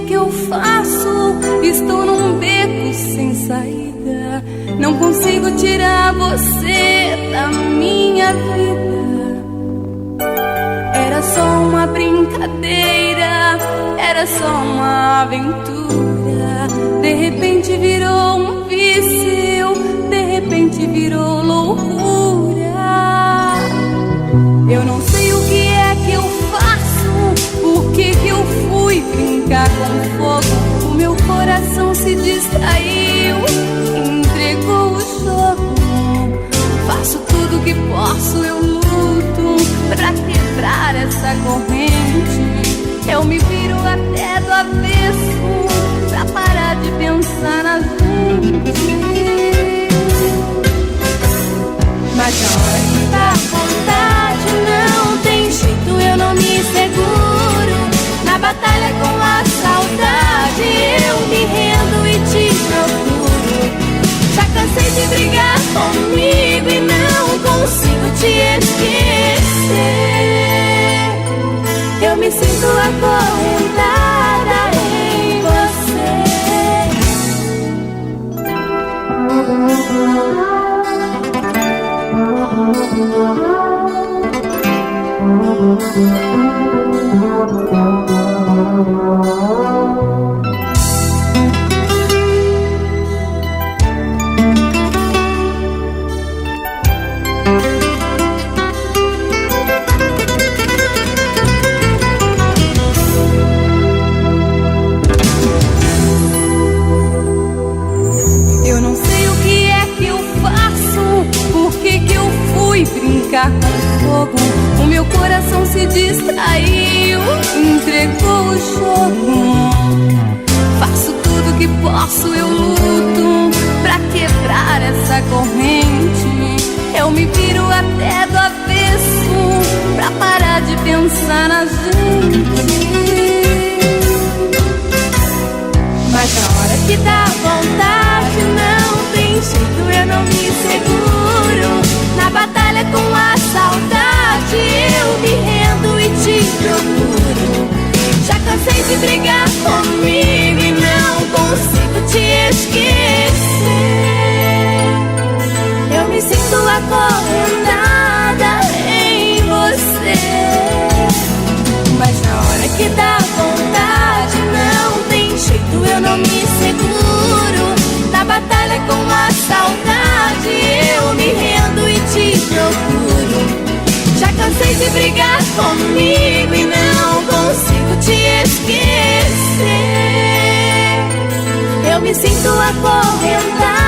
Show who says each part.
Speaker 1: que eu faço? Estou num beco sem saída. Não consigo tirar você da minha vida. Era só uma brincadeira, era só uma aventura. De repente virou um vício, de repente virou loucura. Eu não sei o que é que eu faço, por que eu fui brincar com fogo. O meu coração se distraiu, entregou o jogo. Faço tudo que posso, eu luto pra quebrar essa corrente. Eu me viro até do avesso pra parar de pensar na gente. Mas na hora que dá vontade, não tem jeito, eu não me seguro. Na batalha com a saudade, eu me rendo e te procuro. Já cansei de brigar comigo e não consigo te esquecer. Eu me sinto acorrentada em você. Eu não sei o que é que eu faço, por que eu fui brincar com fogo. O meu coração se distraiu, entregou o jogo. Faço tudo que posso, eu luto pra quebrar essa corrente. Eu me viro até do avesso pra parar de pensar na gente. Mas na hora que dá vontade, não tem jeito, eu não me seguro. Na batalha com a saudade, eu me rendo e te procuro. Já cansei de brigar comigo e não consigo te esquecer. Eu me sinto acorrentada em você. Mas na hora que dá vontade, não tem jeito, eu não me seguro. Na batalha com a saudade, eu me rendo e te procuro. Já cansei de brigar comigo e não consigo te esquecer. Eu me sinto acorrentada